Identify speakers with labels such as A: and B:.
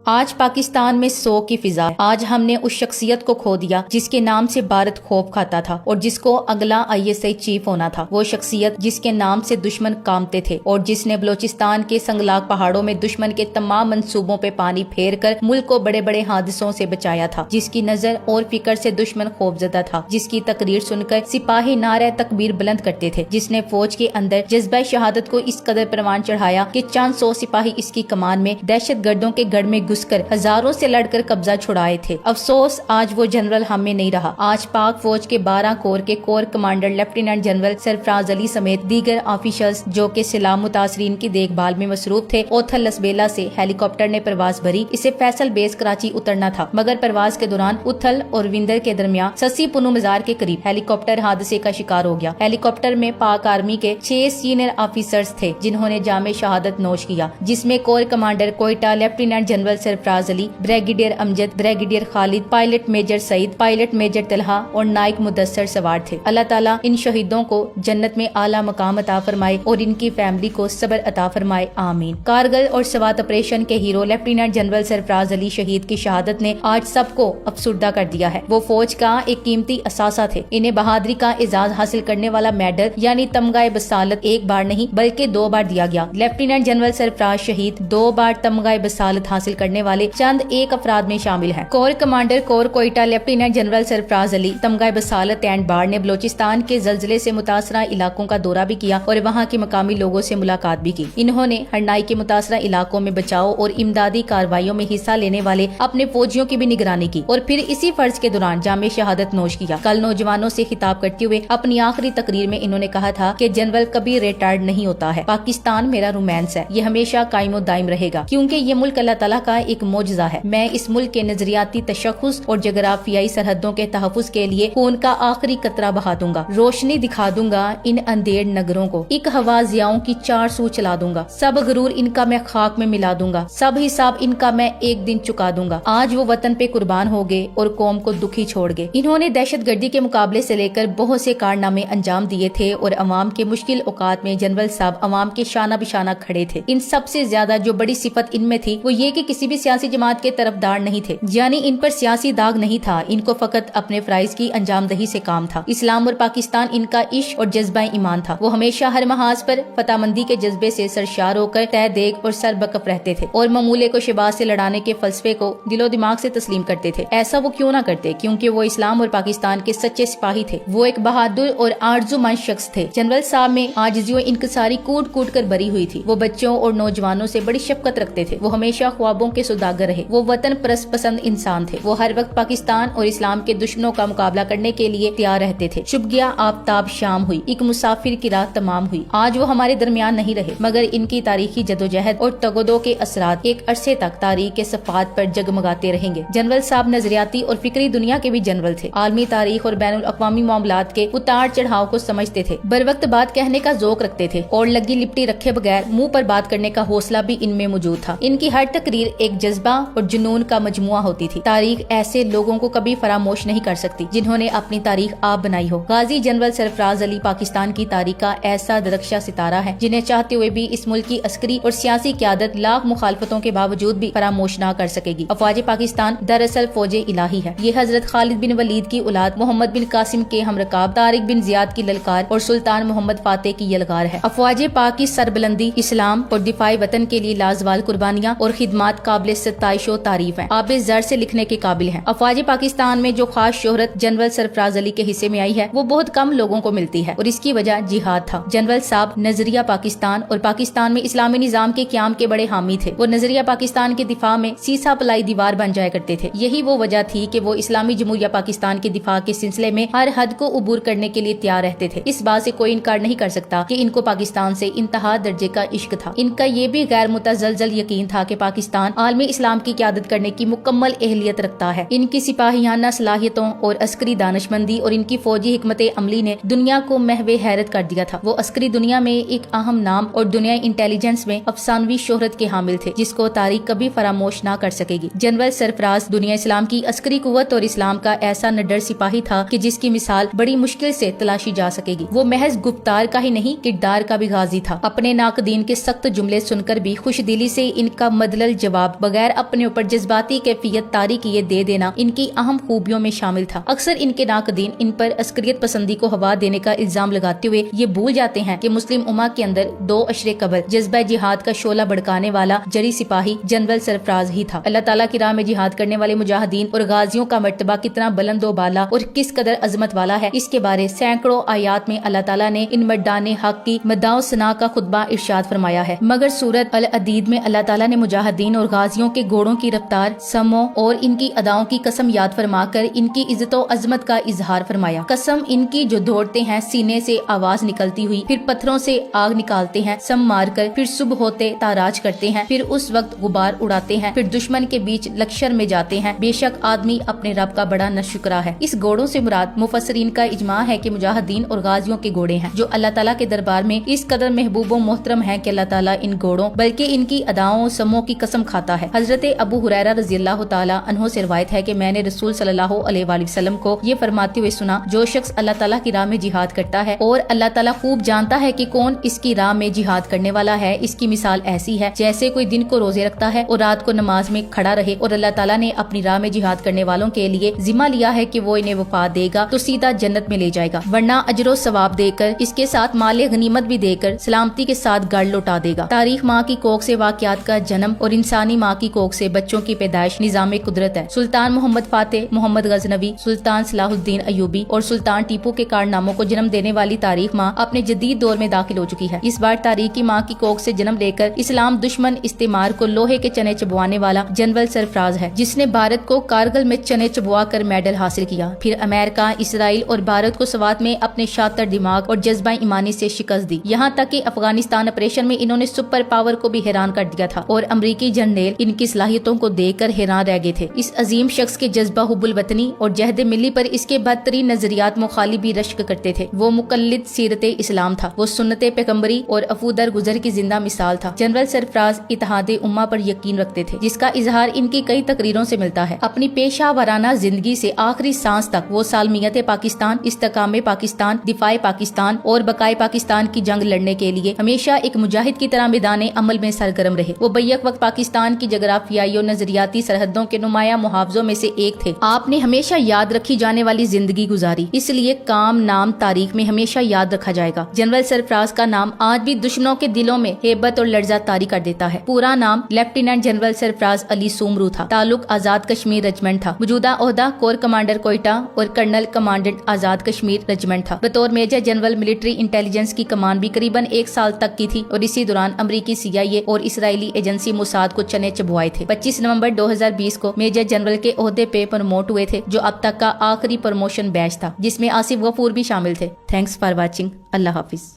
A: آج پاکستان میں 100 کی فضا ہے۔ آج ہم نے اس شخصیت کو کھو دیا جس کے نام سے بھارت خوف کھاتا تھا اور جس کو اگلا ISI چیف ہونا تھا۔ وہ شخصیت جس کے نام سے دشمن کانپتے تھے اور جس نے بلوچستان کے سنگلاگ پہاڑوں میں دشمن کے تمام منصوبوں پہ پانی پھیر کر ملک کو بڑے بڑے حادثوں سے بچایا تھا، جس کی نظر اور فکر سے دشمن خوفزدہ تھا، جس کی تقریر سن کر سپاہی نعرہ تکبیر بلند کرتے تھے، جس نے فوج کے اندر جذبہ شہادت کو اس قدر پروان چڑھایا کہ چند 100 سپاہی اس کی کمان میں دہشت گردوں کے گڑھ میں گھس کر ہزاروں سے لڑ کر قبضہ چھڑائے تھے۔ افسوس آج وہ جنرل ہم میں نہیں رہا۔ آج پاک فوج کے 12 کور کے corps commander lieutenant general Sarfraz علی سمیت دیگر آفیشلز جو کہ سیلاب متاثرین کی دیکھ بھال میں مصروف تھے، اوتھل لسبیلا سے ہیلی کاپٹر نے پرواز بھری۔ اسے فیصل بیس کراچی اترنا تھا، مگر پرواز کے دوران اتھل اور وندر کے درمیان سسی پنو مزار کے قریب ہیلی کاپٹر حادثے کا شکار ہو گیا۔ ہیلی کاپٹر میں پاک آرمی کے 6 سینئر آفیسرز تھے جنہوں نے جام شہادت نوش کیا، جس میں corps commander Quetta lieutenant general Sarfraz Ali, brigadier Amjad, brigadier Khalid, pilot major Saeed, pilot major Talha اور نائک مدثر سوار تھے۔ اللہ تعالیٰ ان شہیدوں کو جنت میں اعلیٰ مقام عطا فرمائے اور ان کی فیملی کو صبر عطا فرمائے، آمین۔ کارگل اور سوات آپریشن کے ہیرو لیفٹیننٹ جنرل سرفراز علی شہید کی شہادت نے آج سب کو افسردہ کر دیا ہے۔ وہ فوج کا ایک قیمتی اثاثہ تھے۔ انہیں بہادری کا اعزاز حاصل کرنے والا میڈل یعنی تمغہ بسالت ایک بار نہیں بلکہ 2 بار دیا گیا۔ لیفٹیننٹ جنرل سرفراز شہید 2 بار تمغہ بسالت حاصل کرنے والے چند ایک افراد میں شامل ہیں۔ کور کمانڈر کور کوئٹہ لیفٹیننٹ جنرل سرفراز علی تمغہ بسالت اینڈ بار نے بلوچستان کے زلزلے سے متاثرہ علاقوں کا دورہ بھی کیا اور وہاں کے مقامی لوگوں سے ملاقات بھی کی۔ انہوں نے ہرنائی کے متاثرہ علاقوں میں بچاؤ اور امدادی کارروائیوں میں حصہ لینے والے اپنے فوجیوں کی بھی نگرانی کی اور پھر اسی فرض کے دوران جام شہادت نوش کیا۔ کل نوجوانوں سے خطاب کرتے ہوئے اپنی آخری تقریر میں انہوں نے کہا تھا کہ جنرل کبھی ریٹائرڈ نہیں ہوتا ہے، پاکستان میرا رومانس ہے، یہ ہمیشہ قائم و دائم رہے گا کیونکہ یہ ملک اللہ تعالیٰ کا ایک معجزہ ہے۔ میں اس ملک کے نظریاتی تشخص اور جغرافیائی سرحدوں کے تحفظ کے لیے خون کا آخری قطرہ بہا دوں گا، روشنی دکھا دوں گا ان اندھیر نگروں کو، ایک ہوا ضیاؤں کی 4 سو چلا دوں گا، سب غرور ان کا میں خاک میں ملا دوں گا، سب حساب ان کا میں ایک دن چکا دوں گا۔ آج وہ وطن پہ قربان ہو گئے اور قوم کو دکھی چھوڑ گئے۔ انہوں نے دہشت گردی کے مقابلے سے لے کر بہت سے کارنامے انجام دیے تھے اور عوام کے مشکل اوقات میں جنرل صاحب عوام کے شانہ بشانہ کھڑے تھے۔ ان سب سے زیادہ جو بڑی صفت ان میں تھی وہ یہ کہ کسی بھی سیاسی جماعت کے طرفدار نہیں تھے، یعنی ان پر سیاسی داغ نہیں تھا، ان کو فقط اپنے فرائض کی انجام دہی سے کام تھا۔ اسلام اور پاکستان ان کا عشق اور جذبہ ایمان تھا۔ وہ ہمیشہ ہر محاذ پر فتح مندی کے جذبے سے سرشار ہو کر تہ دیگ اور سر بکف رہتے تھے اور معمولے کو شباز سے لڑانے کے فلسفے کو دل و دماغ سے تسلیم کرتے تھے۔ ایسا وہ کیوں نہ کرتے؟ کیونکہ وہ اسلام اور پاکستان کے سچے سپاہی تھے۔ وہ ایک بہادر اور آرزومند شخص تھے۔ جنرل صاحب میں عاجزی و انکساری کوٹ کوٹ کر بری ہوئی تھی۔ وہ بچوں اور نوجوانوں سے بڑی شفقت رکھتے تھے۔ وہ ہمیشہ خوابوں کے سوداگر رہے۔ وہ وطن پرست پسند انسان تھے۔ وہ ہر وقت پاکستان اور اسلام کے دشمنوں کا مقابلہ کرنے کے لیے تیار رہتے تھے۔ چھپ گیا آفتاب شام ہوئی، ایک مسافر کی رات تمام ہوئی۔ آج وہ ہمارے درمیان نہیں رہے، مگر ان کی تاریخی جدوجہد اور تگودو کے اثرات ایک عرصے تک تاریخ کے صفحات پر جگمگاتے رہیں گے۔ جنرل صاحب نظریاتی اور فکری دنیا کے بھی جنرل تھے۔ عالمی تاریخ اور بین الاقوامی معاملات کے اتار چڑھاؤ کو سمجھتے تھے، بر وقت بات کہنے کا ذوق رکھتے تھے اور لگی لپٹی رکھے بغیر منہ پر بات کرنے کا حوصلہ بھی ان میں موجود تھا۔ ان کی ہر تقریر ایک جذبہ اور جنون کا مجموعہ ہوتی تھی۔ تاریخ ایسے لوگوں کو کبھی فراموش نہیں کر سکتی جنہوں نے اپنی تاریخ آپ بنائی ہو۔ غازی جنرل سرفراز علی پاکستان کی تاریخ کا ایسا درخشاں ستارہ ہے جنہیں چاہتے ہوئے بھی اس ملک کی عسکری اور سیاسی قیادت لاکھ مخالفتوں کے باوجود بھی فراموش نہ کر سکے گی۔ افواج پاکستان دراصل فوج الہی ہے۔ یہ حضرت خالد بن ولید کی اولاد محمد بن قاسم کے ہمرکاب طارق بن زیاد کی للکار اور سلطان محمد فاتح کی یلغار ہے۔ افواج پاک کی سربلندی اسلام اور دفاع وطن کے لیے لازوال قربانیاں اور خدمات قابل ستائش و تعریف ہیں، آب زر سے لکھنے کے قابل ہیں۔ افواج پاکستان میں جو خاص شہرت جنرل سرفراز علی کے حصے میں آئی ہے وہ بہت کم لوگوں کو ملتی ہے اور اس کی وجہ جہاد تھا۔ جنرل صاحب نظریہ پاکستان اور پاکستان میں اسلامی نظام کے قیام کے بڑے حامی تھے۔ وہ نظریہ پاکستان کے دفاع میں سیسا پلائی دیوار بن جایا کرتے تھے۔ یہی وہ وجہ تھی کہ وہ اسلامی جمہوریہ پاکستان کے دفاع کے سلسلے میں ہر حد کو عبور کرنے کے لیے تیار رہتے تھے۔ اس بات سے کوئی انکار نہیں کر سکتا کہ ان کو پاکستان سے انتہا درجے کا عشق تھا۔ ان کا یہ بھی غیر متزلزل یقین تھا کہ پاکستان عالمی اسلام کی قیادت کرنے کی مکمل اہلیت رکھتا ہے۔ ان کی سپاہیانہ صلاحیتوں اور عسکری دانشمندی اور ان کی فوجی حکمت عملی نے دنیا کو محو حیرت کر دیا تھا۔ وہ عسکری دنیا میں ایک اہم نام اور دنیا انٹیلیجنس میں افسانوی شہرت کے حامل تھے جس کو تاریخ کبھی فراموش نہ کر سکے گی۔ جنرل سرفراز دنیا اسلام کی عسکری قوت اور اسلام کا ایسا نڈر سپاہی تھا کہ جس کی مثال بڑی مشکل سے تلاشی جا سکے گی۔ وہ محض گفتار کا ہی نہیں کردار کا بھی غازی تھا۔ اپنے ناقدین کے سخت جملے سن کر بھی خوش دلی سے ان کا مدلل جواب جواب بغیر اپنے اوپر جذباتی کیفیت طاری کیے دے دینا ان کی اہم خوبیوں میں شامل تھا۔ اکثر ان کے ناقدین ان پر عسکریت پسندی کو ہوا دینے کا الزام لگاتے ہوئے یہ بھول جاتے ہیں کہ مسلم امہ کے اندر 2 اشرے قبل جذبہ جہاد کا شعلہ بھڑکانے والا جری سپاہی جنرل سرفراز ہی تھا۔ اللہ تعالیٰ کی راہ میں جہاد کرنے والے مجاہدین اور غازیوں کا مرتبہ کتنا بلند و بالا اور کس قدر عظمت والا ہے، اس کے بارے سینکڑوں آیات میں اللہ تعالیٰ نے ان مردان حق کی مداح و ثنا کا خطبہ ارشاد فرمایا ہے۔ مگر سورۃ الحدید میں اللہ تعالیٰ نے مجاہدین اور غازیوں کے گھوڑوں کی رفتار، سموں اور ان کی اداؤں کی قسم یاد فرما کر ان کی عزت و عظمت کا اظہار فرمایا۔ قسم ان کی جو دوڑتے ہیں سینے سے آواز نکلتی ہوئی، پھر پتھروں سے آگ نکالتے ہیں سم مار کر، پھر صبح ہوتے تاراج کرتے ہیں، پھر اس وقت غبار اڑاتے ہیں، پھر دشمن کے بیچ لشکر میں جاتے ہیں، بے شک آدمی اپنے رب کا بڑا ناشکرا ہے۔ اس گھوڑوں سے مراد مفسرین کا اجماع ہے کہ مجاہدین اور غازیوں کے گھوڑے ہیں، جو اللہ تعالیٰ کے دربار میں اس قدر محبوب و محترم ہیں کہ اللہ تعالیٰ ان گھوڑوں بلکہ ان کی اداؤں سموں کی قسم کھاتا ہے۔ حضرت ابو ہریرہ رضی اللہ تعالیٰ عنہ سے روایت ہے کہ میں نے رسول صلی اللہ علیہ وآلہ وسلم کو یہ فرماتے ہوئے سنا، جو شخص اللہ تعالیٰ کی راہ میں جہاد کرتا ہے اور اللہ تعالیٰ خوب جانتا ہے کہ کون اس کی راہ میں جہاد کرنے والا ہے، اس کی مثال ایسی ہے جیسے کوئی دن کو روزے رکھتا ہے اور رات کو نماز میں کھڑا رہے، اور اللہ تعالیٰ نے اپنی راہ میں جہاد کرنے والوں کے لیے ذمہ لیا ہے کہ وہ انہیں وفا دے گا تو سیدھا جنت میں لے جائے گا، ورنہ اجر و ثواب دے کر، اس کے ساتھ مال غنیمت بھی دے کر سلامتی کے ساتھ گھر لوٹا دے گا۔ تاریخ ماں کی کوکھ سے واقعات کا جنم اور انسانی ماں کی کوکھ سے بچوں کی پیدائش نظام قدرت ہے۔ سلطان محمد فاتح، محمد غزنوی، سلطان صلاح الدین ایوبی اور سلطان ٹیپو کے کارناموں کو جنم دینے والی تاریخ ماں اپنے جدید دور میں داخل ہو چکی ہے۔ اس بار تاریخی ماں کی کوکھ سے جنم لے کر اسلام دشمن استعمار کو لوہے کے چنے چبوانے والا جنرل سرفراز ہے، جس نے بھارت کو کارگل میں چنے چبوا کر میڈل حاصل کیا، پھر امریکہ، اسرائیل اور بھارت کو سوات میں اپنے شاطر دماغ اور جذبہ ایمانی سے شکست دی، یہاں تک کہ افغانستان آپریشن میں انہوں نے سپر پاور کو بھی حیران کر دیا تھا اور امریکی جنرل ان کی صلاحیتوں کو دیکھ کر حیران رہ گئے تھے۔ اس عظیم شخص کے جذبہ حب الوطنی اور جہد ملی پر اس کے بدترین نظریات مخالف بھی رشک کرتے تھے۔ وہ مقلد سیرت اسلام تھا، وہ سنت پیغمبری اور افو در گزر کی زندہ مثال تھا۔ جنرل سرفراز اتحاد امہ پر یقین رکھتے تھے، جس کا اظہار ان کی کئی تقریروں سے ملتا ہے۔ اپنی پیشہ ورانہ زندگی سے آخری سانس تک وہ سالمیت پاکستان، استحکام پاکستان، دفاع پاکستان اور بقائے پاکستان کی جنگ لڑنے کے لیے ہمیشہ ایک مجاہد کی طرح میدان عمل میں سرگرم رہے۔ وہ بیک وقت پاکستان کی جغرافیائی اور نظریاتی سرحدوں کے نمایاں محافظوں میں سے ایک تھے۔ آپ نے ہمیشہ یاد رکھی جانے والی زندگی گزاری، اس لیے کام نام تاریخ میں ہمیشہ یاد رکھا جائے گا۔ جنرل سرفراز کا نام آج بھی دشمنوں کے دلوں میں ہیبت اور لرزہ طاری کر دیتا ہے۔ پورا نام لیفٹیننٹ جنرل سرفراز علی سومرو تھا۔ تعلق آزاد کشمیر رجمنٹ تھا۔ موجودہ عہدہ کور کمانڈر کوئٹہ اور colonel commandant Azad Kashmir regiment تھا۔ بطور میجر جنرل ملٹری انٹیلیجنس کی کمان بھی قریباً 1 سال تک کی تھی اور اسی دوران امریکی CIA اور اسرائیلی ایجنسی موساد کو چنے چبوائے تھے۔ 25 نومبر 2020 کو میجر جنرل کے عہدے پہ پروموٹ ہوئے تھے، جو اب تک کا آخری پروموشن بیچ تھا، جس میں آصف غفور بھی شامل تھے۔ Thanks for watching. اللہ حافظ۔